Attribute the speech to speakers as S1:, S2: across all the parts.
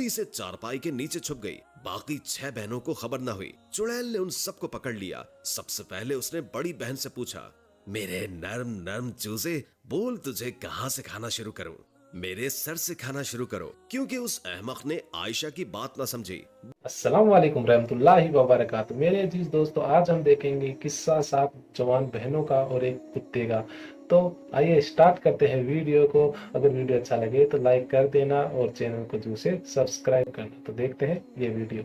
S1: जल्दी से चारपाई के नीचे छुप गई। बाकी 6 बहनों को खबर न हुई। चुड़ैल ने उन सबको पकड़ लिया। सबसे पहले उसने बड़ी बहन से पूछा, मेरे नर्म नर्म चूजे, बोल तुझे कहाँ से खाना शुरू करूं? मेरे सर से खाना शुरू करो, क्योंकि उस अहमक ने आयशा की बात न समझी।
S2: अस्सलाम वालेकुम रहमतुल्लाहि व बरकातुहू। मेरे अजीज दोस्तों, आज हम देखेंगे किस्सा 7 जवान बहनों का और एक कुत्ते का। तो आइए स्टार्ट करते हैं वीडियो को। अगर वीडियो अच्छा लगे तो लाइक कर देना और चैनल को जरूर से सब्सक्राइब करना। तो देखते हैं ये वीडियो।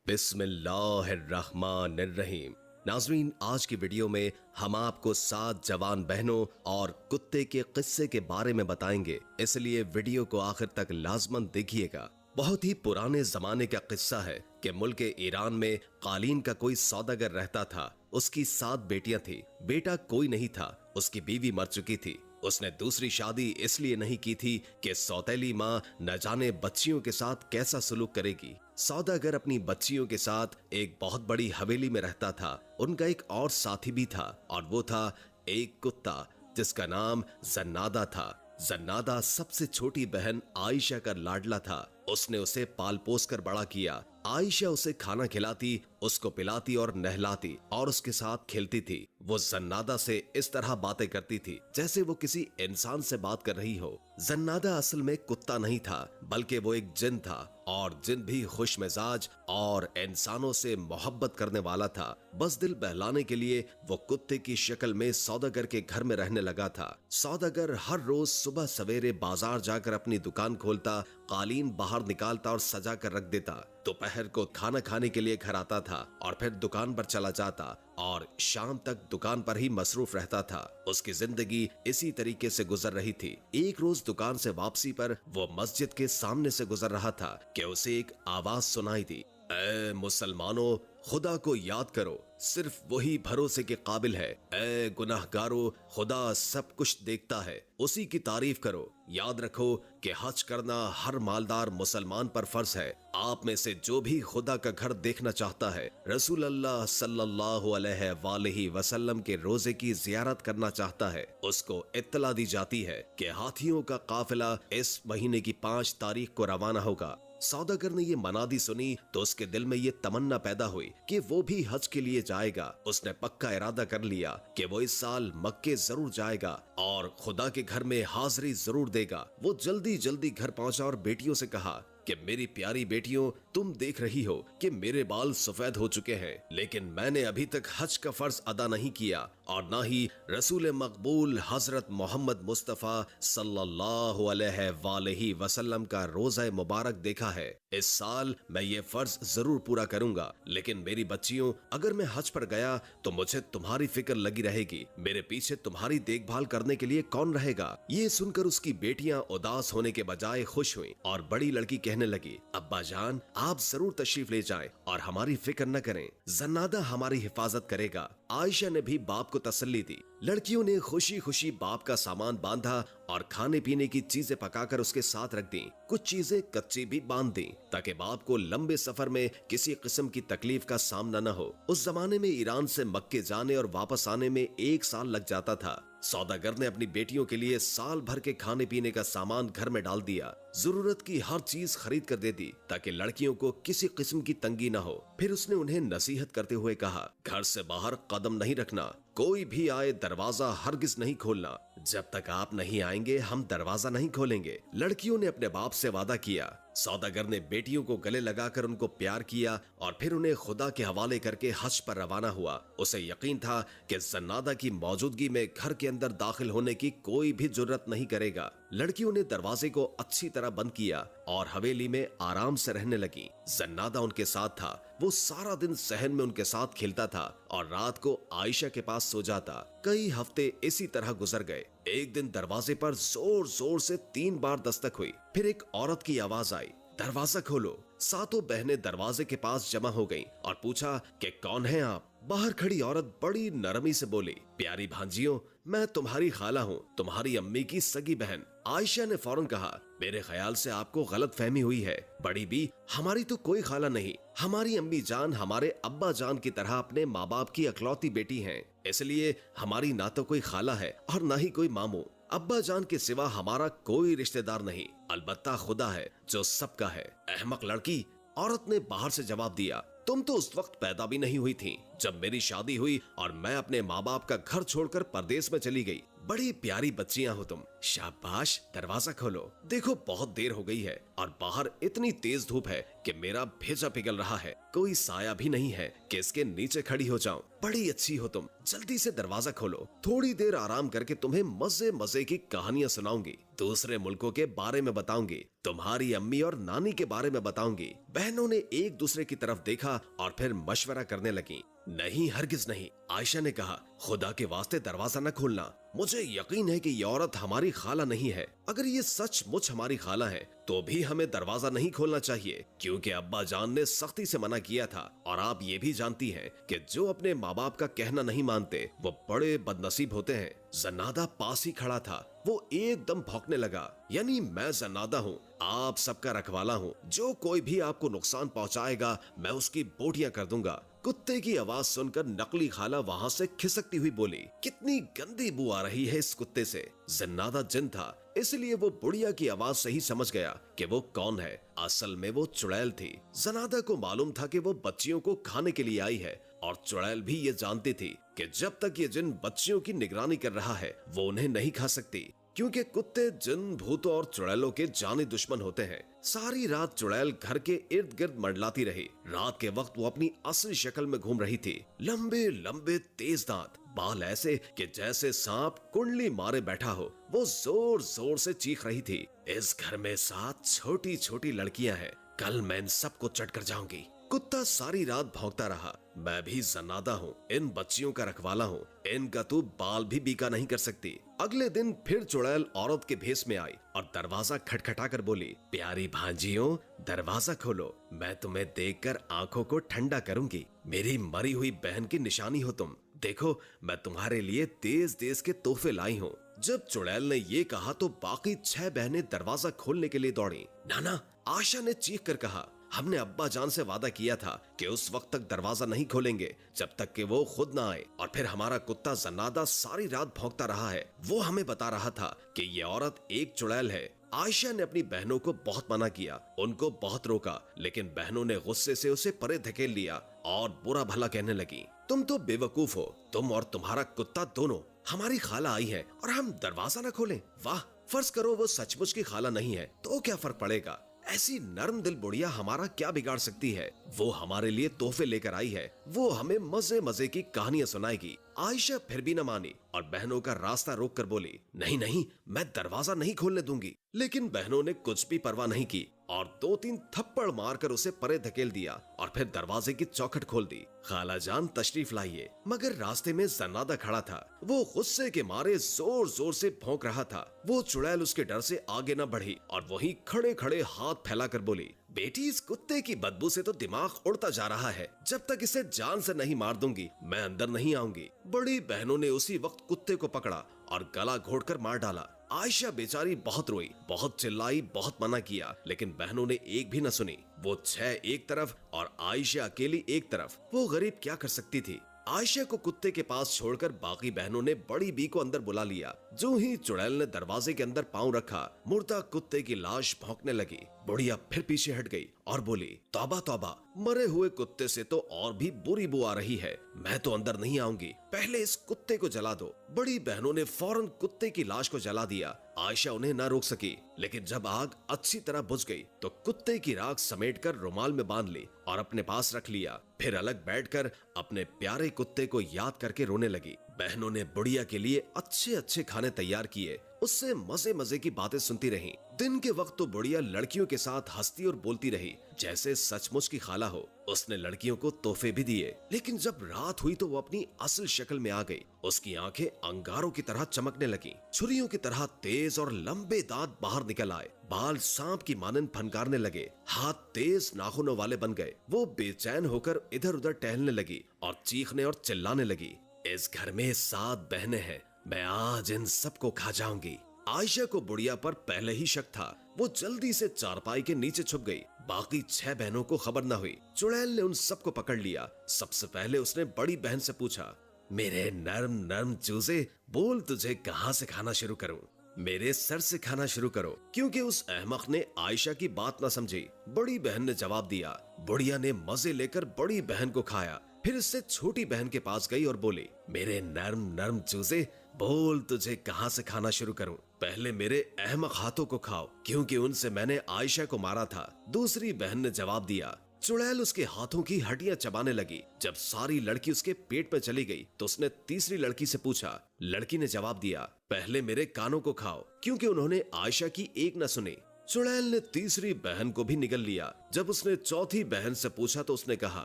S1: बिस्मिल्लाहिर्रहमानिर्रहीम। नाज़रीन, आज की वीडियो में हम आपको 7 जवान बहनों और कुत्ते के किस्से के बारे में बताएंगे, इसलिए वीडियो को आखिर तक लाजमन देखिएगा। बहुत ही पुराने जमाने का किस्सा है कि मुल्क ईरान में कालीन का कोई सौदागर रहता था। उसकी 7 बेटियां थी। बेटा कोई नहीं था, उसकी बीवी मर चुकी थी। उसने दूसरी शादी इसलिए नहीं की थी कि सौतेली माँ न जाने बच्चियों के साथ कैसा सलूक करेगी। सौदागर अपनी बच्चियों के साथ एक बहुत बड़ी हवेली में रहता था। उनका एक और साथी भी था, और वो था एक कुत्ता जिसका नाम जन्नादा था। जन्नादा सबसे छोटी बहन आयशा का लाडला था। उसने उसे पाल पोस कर बड़ा किया। आयशा उसे खाना खिलाती, उसको पिलाती और नहलाती और उसके साथ खेलती थी। वो जन्नादा से इस तरह बातें करती थी जैसे वो किसी इंसान से बात कर रही हो। जन्नादा असल में कुत्ता नहीं था, बल्कि वो एक जिन था, और जिन भी खुश मिजाज और इंसानों से मोहब्बत करने वाला था। बस दिल बहलाने के लिए वो कुत्ते की शक्ल में सौदागर के घर में रहने लगा था। सौदागर हर रोज सुबह सवेरे बाजार जाकर अपनी दुकान खोलता, कालीन बाहर निकालता और सजा कर रख देता। दोपहर को खाना खाने के लिए घर आता था और फिर दुकान पर चला जाता और शाम तक दुकान पर ही मसरूफ रहता था। उसकी जिंदगी इसी तरीके से गुजर रही थी। एक रोज दुकान से वापसी पर वो मस्जिद के सामने से गुजर रहा था कि उसे एक आवाज सुनाई दी, ऐ मुसलमानों, खुदा को याद करो, सिर्फ वही भरोसे के काबिल है। ऐ गुनाहगारों, खुदा सब कुछ देखता है, उसी की तारीफ करो। याद रखो कि हज करना हर मालदार मुसलमान पर फर्ज है। आप में से जो भी खुदा का घर देखना चाहता है, रसूल अल्लाह सल्लल्लाहु अलैहि वसल्लम के रोजे की जियारत करना चाहता है, उसको इत्तला दी जाती है कि हाथियों का काफिला इस महीने की 5 तारीख को रवाना होगा। सौदागर ने ये मनादी सुनी तो उसके दिल में ये तमन्ना पैदा हुई कि वो भी हज के लिए जाएगा। उसने पक्का इरादा कर लिया कि वो इस साल मक्के जरूर जाएगा और खुदा के घर में हाजिरी जरूर देगा। वो जल्दी जल्दी घर पहुंचा और बेटियों से कहा कि मेरी प्यारी बेटियों, तुम देख रही हो कि मेरे बाल सफेद हो चुके हैं, लेकिन मैंने अभी तक हज का फर्ज अदा नहीं किया और ना ही रसूल मकबूल हजरत मोहम्मद मुस्तफ़ा सल्लल्लाहु अलैहि वसल्लम का रोज़ा मुबारक देखा है। इस साल मैं ये फर्ज जरूर पूरा करूंगा, लेकिन मेरी बच्चियों, अगर मैं हज पर गया तो मुझे तुम्हारी फिक्र लगी रहेगी। मेरे पीछे तुम्हारी देखभाल करने के लिए कौन रहेगा? ये सुनकर उसकी बेटियां उदास होने के बजाय खुश हुईं और बड़ी लड़की कहने लगी, अब्बा जान, आप जरूर तशरीफ ले जाएं और हमारी फिक्र न करें, जन्नादा हमारी हिफाजत करेगा। आयशा ने भी बाप को तसल्ली दी। लड़कियों ने खुशी खुशी बाप का सामान बांधा और खाने पीने की चीजें पकाकर उसके साथ रख दी। कुछ चीजें कच्ची भी बांध दी ताकि बाप को लंबे सफर में किसी किस्म की तकलीफ का सामना न हो। उस जमाने में ईरान से मक्के जाने और वापस आने में 1 साल लग जाता था। सौदागर ने अपनी बेटियों के लिए साल भर के खाने पीने का सामान घर में डाल दिया। जरूरत की हर चीज खरीद कर दे दी ताकि लड़कियों को किसी किस्म की तंगी न हो। फिर उसने उन्हें नसीहत करते हुए कहा, घर से बाहर कदम नहीं रखना, कोई भी आए दरवाजा हरगिज नहीं खोलना। जब तक आप नहीं आएंगे हम दरवाजा नहीं खोलेंगे। लड़कियों ने अपने बाप से वादा किया। सौदागर ने बेटियों को गले लगाकर उनको प्यार किया और फिर उन्हें खुदा के हवाले करके हज पर रवाना हुआ। उसे यकीन था कि जन्नादा की मौजूदगी में घर के अंदर दाखिल होने की कोई भी जुर्रत नहीं करेगा। लड़कियों ने दरवाजे को अच्छी तरह बंद किया और हवेली में आराम से रहने लगी। जन्नादा उनके साथ था। वो सारा दिन सहन में उनके साथ खेलता था और रात को आयशा के पास सो जाता। कई हफ्ते इसी तरह गुजर गए। एक दिन दरवाजे पर जोर जोर से 3 बार दस्तक हुई। फिर एक औरत की आवाज आई, दरवाजा खोलो। सातों बहनें दरवाजे के पास जमा हो गईं और पूछा कि कौन है आप? बाहर खड़ी औरत बड़ी नरमी से बोली, प्यारी भांजियों, मैं तुम्हारी खाला हूँ, तुम्हारी अम्मी की सगी बहन। आयशा ने फौरन कहा, मेरे ख्याल से आपको गलत फहमी हुई है बड़ी बी, हमारी तो कोई खाला नहीं। हमारी अम्मी जान हमारे अब्बा जान की तरह अपने माँ बाप की अकलौती बेटी हैं, इसलिए हमारी ना तो कोई खाला है और ना ही कोई मामू। अब्बा जान के सिवा हमारा कोई रिश्तेदार नहीं, अलबत्ता खुदा है जो सबका है। अहमक लड़की, औरत ने बाहर से जवाब दिया। तुम तो उस वक्त पैदा भी नहीं हुई थी जब मेरी शादी हुई और मैं अपने माँ बाप का घर छोड़कर परदेश में चली गई। बड़ी प्यारी बच्चियां हो तुम। शाबाश, दरवाजा खोलो। देखो बहुत देर हो गई है और बाहर इतनी तेज धूप है कि मेरा भेजा पिघल रहा है। कोई साया भी नहीं है कि इसके नीचे खड़ी हो जाऊं। बड़ी अच्छी हो तुम, जल्दी से दरवाजा खोलो। थोड़ी देर आराम करके तुम्हें मजे मजे की कहानियां सुनाऊंगी, दूसरे मुल्कों के बारे में बताऊंगी, तुम्हारी अम्मी और नानी के बारे में बताऊंगी। बहनों ने एक दूसरे की तरफ देखा और फिर मशवरा करने लगी। नहीं, हरगिज नहीं, आयशा ने कहा। खुदा के वास्ते दरवाजा न खोलना। मुझे यकीन है कि ये औरत हमारी खाला नहीं है। अगर ये सचमुच हमारी खाला है तो भी हमें दरवाजा नहीं खोलना चाहिए, क्योंकि अब्बा जान ने सख्ती से मना किया था। और आप ये भी जानती हैं कि जो अपने माँ बाप का कहना नहीं मानते वो बड़े बदनसीब होते हैं। जन्नादा पास ही खड़ा था। वो एकदम भौंकने लगा। यानी मैं जन्नादा हूँ, आप सबका रखवाला हूँ। जो कोई भी आपको नुकसान पहुँचाएगा मैं उसकी बोटियां कर दूंगा। कुत्ते की आवाज सुनकर नकली खाला वहाँ से खिसकती हुई बोली, कितनी गंदी बू आ रही है इस कुत्ते से। जन्नादा जिन था, इसलिए वो बुढ़िया की आवाज से ही समझ गया कि वो कौन है। असल में वो चुड़ैल थी। जन्नादा को मालूम था कि वो बच्चियों को खाने के लिए आई है और चुड़ैल भी ये जानती थी कि जब तक ये जिन बच्चियों की निगरानी कर रहा है वो उन्हें नहीं खा सकती, क्योंकि कुत्ते जिन भूतों और चुड़ैलों के जानी दुश्मन होते हैं। सारी रात चुड़ैल घर के इर्द गिर्द मंडलाती रही। रात के वक्त वो अपनी असली शक्ल में घूम रही थी। लंबे लंबे तेज दांत, बाल ऐसे कि जैसे सांप कुंडली मारे बैठा हो। वो जोर जोर से चीख रही थी, इस घर में 7 छोटी छोटी लड़कियां हैं, कल मैं इन सबको चट कर जाऊंगी। कुत्ता सारी रात भौंकता रहा। मैं भी जन्नादा हूँ, इन बच्चियों का रखवाला हूँ, इनका तू बाल भी बीका नहीं कर सकती। अगले दिन फिर चुड़ैल औरत के भेष में आई और दरवाजा खटखटा कर बोली, प्यारी भांजियों, दरवाजा खोलो, मैं तुम्हें देखकर आंखों को ठंडा करूंगी। मेरी मरी हुई बहन की निशानी हो तुम। देखो, मैं तुम्हारे लिए तेज तेज के तोहफे लाई हूँ। जब चुड़ैल ने ये कहा तो बाकी 6 बहनें दरवाजा खोलने के लिए दौड़ी। नाना, आशा ने चीख कर कहा, हमने अब्बा जान से वादा किया था कि उस वक्त तक दरवाजा नहीं खोलेंगे जब तक कि वो खुद ना आए। और फिर हमारा कुत्ता जन्नादा सारी रात भौंकता रहा है। वो हमें बता रहा था कि ये औरत एक चुड़ैल है। आयशा ने अपनी बहनों को बहुत मना किया, उनको बहुत रोका, लेकिन बहनों ने गुस्से से उसे परे धकेल लिया और बुरा भला कहने लगी, तुम तो बेवकूफ हो, तुम और तुम्हारा कुत्ता दोनों। हमारी खाला आई है और हम दरवाजा न खोलें? वाह, फर्ज करो वो सचमुच की खाला नहीं है तो क्या फर्क पड़ेगा? ऐसी नर्म दिल बुढ़िया हमारा क्या बिगाड़ सकती है? वो हमारे लिए तोहफे लेकर आई है, वो हमें मजे मजे की कहानियां सुनाएगी। आयशा फिर भी न मानी और बहनों का रास्ता रोक कर बोली, नहीं नहीं, मैं दरवाजा नहीं खोलने दूंगी। लेकिन बहनों ने कुछ भी परवाह नहीं की और 2-3 थप्पड़ मारकर उसे परे धकेल दिया और फिर दरवाजे की चौखट खोल दी। खाला जान तशरीफ लाइए। मगर रास्ते में जन्नादा खड़ा था। वो गुस्से के मारे जोर जोर से भौंक रहा था। वो चुड़ैल उसके डर से आगे न बढ़ी और वहीं खड़े खड़े हाथ फैलाकर बोली, बेटी, इस कुत्ते की बदबू से तो दिमाग उड़ता जा रहा है। जब तक इसे जान से नहीं मार दूंगी मैं अंदर नहीं आऊंगी। बड़ी बहनों ने उसी वक्त कुत्ते को पकड़ा और गला घोंटकर मार डाला। आयशा बेचारी बहुत रोई, बहुत चिल्लाई, बहुत मना किया, लेकिन बहनों ने एक भी न सुनी। वो 6 एक तरफ और आयशा अकेली एक तरफ। वो गरीब क्या कर सकती थी? आयशा को कुत्ते के पास छोड़कर बाकी बहनों ने बड़ी बी को अंदर बुला लिया। जो ही चुड़ैल ने दरवाजे के अंदर पांव रखा, मुर्दा कुत्ते की लाश भौंकने लगी। बुढ़िया फिर पीछे हट गई और बोली, तौबा तौबा, मरे हुए कुत्ते से तो और भी बुरी बू आ रही है। मैं तो अंदर नहीं आऊंगी, पहले इस कुत्ते को जला दो। बड़ी बहनों ने फौरन कुत्ते की लाश को जला दिया। आयशा उन्हें न रोक सकी, लेकिन जब आग अच्छी तरह बुझ गई तो कुत्ते की राख समेटकर रुमाल में बांध ली और अपने पास रख लिया। फिर अलग बैठकर अपने प्यारे कुत्ते को याद करके रोने लगी। बहनों ने बुढ़िया के लिए अच्छे अच्छे खाने तैयार किए, उससे मजे मजे की बातें सुनती रहीं। दिन के वक्त तो बुढ़िया लड़कियों के साथ हंसती और बोलती रही जैसे सचमुच की खाला हो। उसने लड़कियों को तोहफे भी दिए, लेकिन जब रात हुई तो वो अपनी असल शक्ल में आ गई। उसकी आंखें अंगारों की तरह चमकने लगी, छुरियों की तरह तेज और लंबे दांत बाहर निकल आए, बाल सांप की मानन फनकारने लगे, हाथ तेज नाखूनों वाले बन गए। वो बेचैन होकर इधर उधर टहलने लगी और चीखने और चिल्लाने लगी, इस घर में 7 बहनें हैं, मैं आज इन सबको खा जाऊंगी। आयशा को बुढ़िया पर पहले ही शक था। वो जल्दी से चारपाई के नीचे छुप गई। बाकी 6 बहनों को खबर न हुई। चुड़ैल ने उन सबको पकड़ लिया। सबसे पहले उसने बड़ी बहन से पूछा, मेरे नर्म नर्म चूजे, बोल तुझे कहाँ से खाना शुरू करूं? मेरे सर से खाना शुरू करो, क्योंकि उस अहमक ने आयशा की बात न समझी। बड़ी बहन ने जवाब दिया। बुढ़िया ने मजे लेकर बड़ी बहन को खाया, फिर इससे छोटी बहन के पास गई और बोली, मेरे नर्म नर्म चूजे, बोल तुझे कहाँ से खाना शुरू करूं? पहले मेरे अहमक हाथों को खाओ, क्योंकि उनसे मैंने आयशा को मारा था। दूसरी बहन ने जवाब दिया। चुड़ैल उसके हाथों की हड्डियां चबाने लगी। जब सारी लड़की उसके पेट में चली गई तो उसने तीसरी लड़की से पूछा। लड़की ने जवाब दिया, पहले मेरे कानों को खाओ, क्योंकि उन्होंने आयशा की एक न सुनी। चुड़ैल ने तीसरी बहन को भी निगल लिया। जब उसने चौथी बहन से पूछा तो उसने कहा,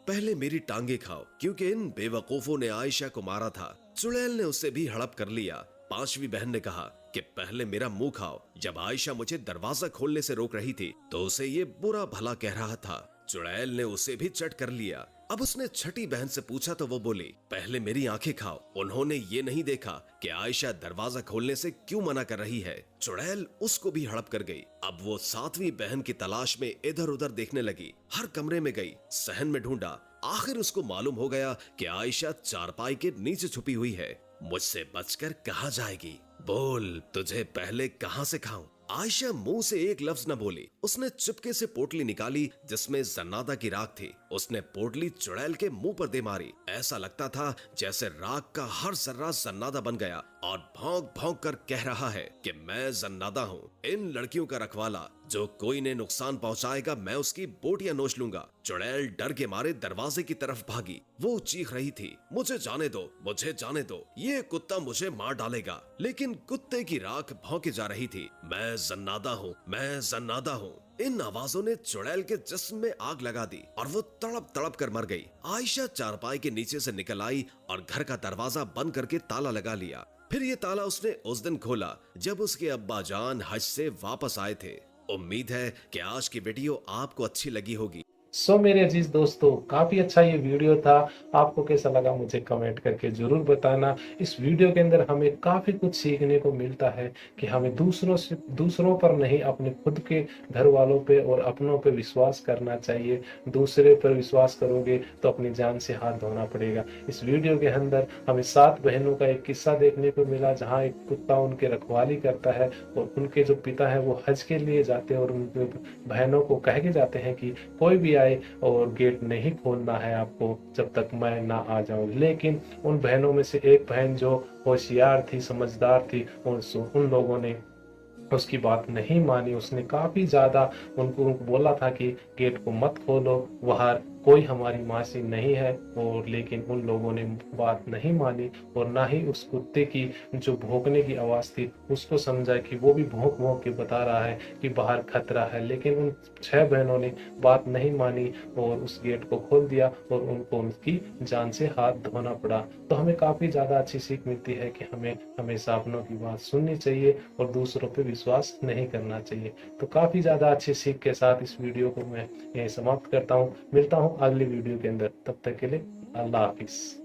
S1: पहले मेरी टांगे खाओ, क्योंकि इन बेवकूफों ने आयशा को मारा था। चुड़ैल ने उसे भी हड़प कर लिया। पांचवी बहन ने कहा कि पहले मेरा मुंह खाओ। जब आयशा मुझे दरवाजा खोलने से रोक रही थी तो उसे ये बुरा भला कह रहा था। चुड़ैल ने उसे भी चट कर लिया। अब उसने छठी बहन से पूछा तो वो बोली, पहले मेरी आंखें खाओ। उन्होंने ये नहीं देखा कि आयशा दरवाजा खोलने से क्यों मना कर रही है। चुड़ैल उसको भी हड़प कर गई। अब वो सातवीं बहन की तलाश में इधर उधर देखने लगी। हर कमरे में गई, सहन में ढूंढा। आखिर उसको मालूम हो गया कि आयशा चारपाई के नीचे छुपी हुई है। मुझसे बचकर कहाँ जाएगी? बोल, तुझे पहले कहाँ से खाऊं? आयशा मुंह से एक लफ्ज न बोली। उसने चुपके से पोटली निकाली जिसमें जन्नादा की राख थी। उसने पोटली चुड़ैल के मुंह पर दे मारी। ऐसा लगता था जैसे राख का हर जर्रा जन्नादा बन गया और भौंक भौंक कर कह रहा है कि मैं जन्नादा हूँ, इन लड़कियों का रखवाला। जो कोई ने नुकसान पहुंचाएगा मैं उसकी बोटियां नोच लूंगा। चुड़ैल डर के मारे दरवाजे की तरफ भागी। वो चीख रही थी, मुझे जाने दो, मुझे जाने दो, ये कुत्ता मुझे मार डालेगा। लेकिन कुत्ते की राख भौंके जा रही थी। मैं जन्नादा हूँ, मैं जन्नादा हूँ। इन आवाजों ने चुड़ैल के जिस्म में आग लगा दी और वो तड़प तड़प कर मर गई। आयशा चारपाई के नीचे से निकल आई और घर का दरवाजा बंद करके ताला लगा लिया। फिर ये ताला उसने उस दिन खोला जब उसके अब्बा जान हज से वापस आए थे। उम्मीद है कि आज की वीडियो आपको अच्छी लगी होगी।
S2: सो मेरे अजीज दोस्तों, काफी अच्छा ये वीडियो था। आपको कैसा लगा मुझे कमेंट करके जरूर बताना। इस वीडियो के अंदर हमें काफी कुछ सीखने को मिलता है कि हमें दूसरों पर नहीं, अपने खुद के घर वालों पे और अपनों पे विश्वास करना चाहिए। दूसरे पर विश्वास करोगे तो अपनी जान से हाथ धोना पड़ेगा। इस वीडियो के अंदर हमें 7 बहनों का एक किस्सा देखने को मिला, जहाँ एक कुत्ता उनके रखवाली करता है और उनके जो पिता है वो हज के लिए जाते हैं और उनके बहनों को कह के जाते हैं कि कोई भी और गेट नहीं खोलना है आपको जब तक मैं ना आ जाऊं। लेकिन उन बहनों में से एक बहन जो होशियार थी, समझदार थी, उन लोगों ने उसकी बात नहीं मानी। उसने काफी ज्यादा उनको बोला था कि गेट को मत खोलो, बाहर कोई हमारी मासी नहीं है। और लेकिन उन लोगों ने बात नहीं मानी और ना ही उस कुत्ते की जो भौंकने की आवाज थी उसको समझा कि वो भी भौंक भौंक के बता रहा है कि बाहर खतरा है। लेकिन उन 6 बहनों ने बात नहीं मानी और उस गेट को खोल दिया और उनको उनकी जान से हाथ धोना पड़ा। तो हमें काफी ज्यादा अच्छी सीख मिलती है कि हमें हमेशा अपनों की बात सुननी चाहिए और दूसरों पर विश्वास नहीं करना चाहिए। तो काफी ज्यादा अच्छी सीख के साथ इस वीडियो को मैं यही समाप्त करता हूँ। मिलता हूँ अगली वीडियो के अंदर, तब तक के लिए अल्लाह हाफिज।